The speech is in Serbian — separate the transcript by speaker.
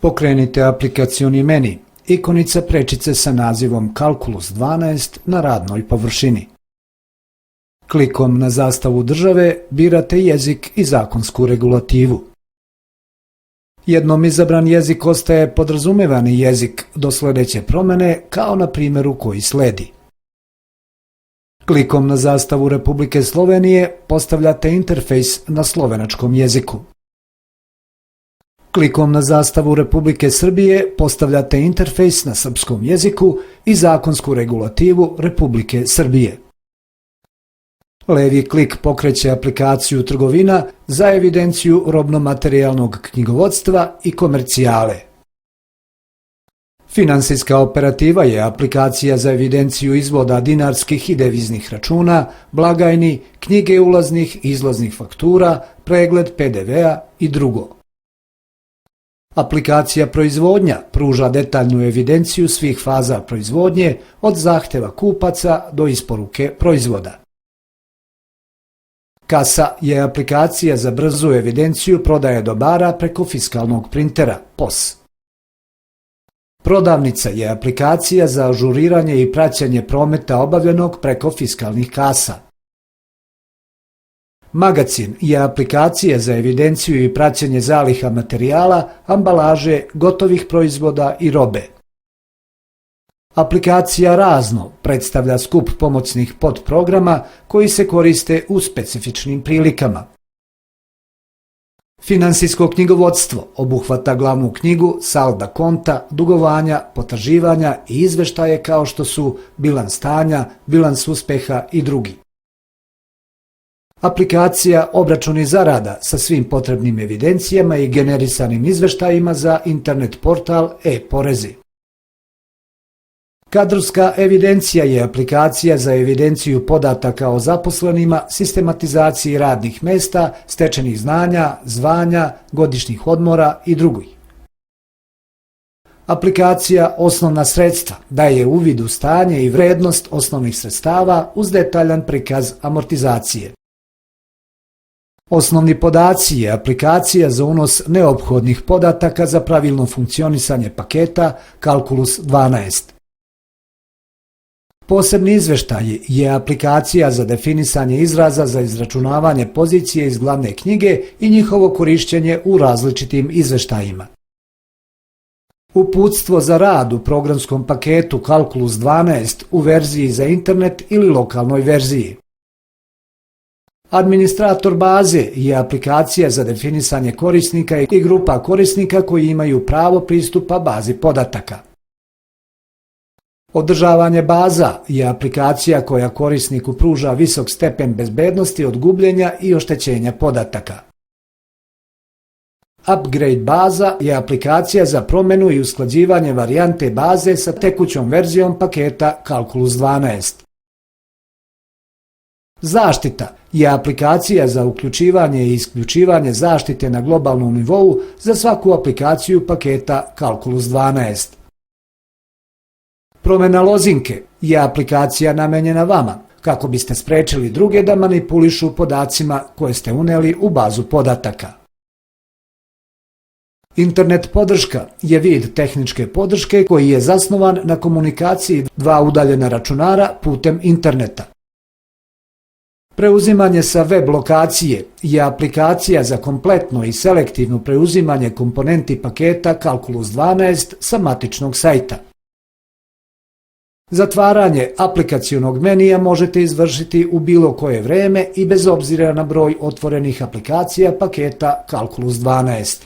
Speaker 1: Pokrenite aplikacioni meni, ikonica prečice sa nazivom Kalkulus 12 na radnoj površini. Klikom na zastavu države birate jezik i zakonsku regulativu. Jednom izabran jezik ostaje podrazumevani jezik do sljedeće promjene, kao na primjeru koji sledi. Klikom na zastavu Republike Slovenije postavljate interfejs na slovenačkom jeziku. Klikom na zastavu Republike Srbije postavljate interfejs na srpskom jeziku i zakonsku regulativu Republike Srbije. Levi klik pokreće aplikaciju trgovina za evidenciju robno-materijalnog knjigovodstva i komercijale. Finansijska operativa je aplikacija za evidenciju izvoda dinarskih i deviznih računa, blagajni, knjige ulaznih i izlaznih faktura, pregled PDV-a i drugo. Aplikacija proizvodnja pruža detaljnu evidenciju svih faza proizvodnje od zahtjeva kupaca do isporuke proizvoda. Kasa je aplikacija za brzu evidenciju prodaje dobara preko fiskalnog printera, POS. Prodavnica je aplikacija za ažuriranje i praćenje prometa obavljenog preko fiskalnih kasa. Magacin je aplikacija za evidenciju i praćenje zaliha materijala, ambalaže, gotovih proizvoda i robe. Aplikacija Razno predstavlja skup pomoćnih podprograma koji se koriste u specifičnim prilikama. Finansijsko knjigovodstvo obuhvata glavnu knjigu, salda konta, dugovanja, potraživanja i izveštaje kao što su bilans stanja, bilans uspeha i drugi. Aplikacija Obračuni zarada sa svim potrebnim evidencijama i generisanim izveštajima za internet portal e-porezi. Kadrovska evidencija je aplikacija za evidenciju podataka o zaposlenima, sistematizaciji radnih mesta, stečenih znanja, zvanja, godišnjih odmora i drugih. Aplikacija Osnovna sredstva daje uvid u stanje i vrednost osnovnih sredstava uz detaljan prikaz amortizacije. Osnovni podaci je aplikacija za unos neophodnih podataka za pravilno funkcionisanje paketa Kalkulus 12. Posebni izveštaji je aplikacija za definisanje izraza za izračunavanje pozicije iz glavne knjige i njihovo korišćenje u različitim izveštajima. Uputstvo za rad u programskom paketu Kalkulus 12 u verziji za internet ili lokalnoj verziji. Administrator baze je aplikacija za definisanje korisnika i grupa korisnika koji imaju pravo pristupa bazi podataka. Održavanje baza je aplikacija koja korisniku pruža visok stepen bezbednosti od gubljenja i oštećenja podataka. Upgrade baza je aplikacija za promjenu i usklađivanje varijante baze sa tekućom verzijom paketa Kalkulus 12. Zaštita je aplikacija za uključivanje i isključivanje zaštite na globalnom nivou za svaku aplikaciju paketa Kalkulus 12. Promjena lozinke je aplikacija namenjena vama, kako biste sprečili druge da manipulišu podacima koje ste uneli u bazu podataka. Internet podrška je vid tehničke podrške koji je zasnovan na komunikaciji dva udaljena računara putem interneta. Preuzimanje sa web lokacije je aplikacija za kompletno i selektivno preuzimanje komponenti paketa Kalkulus 12 sa matičnog sajta. Zatvaranje aplikacionog menija možete izvršiti u bilo koje vreme i bez obzira na broj otvorenih aplikacija paketa Kalkulus 12.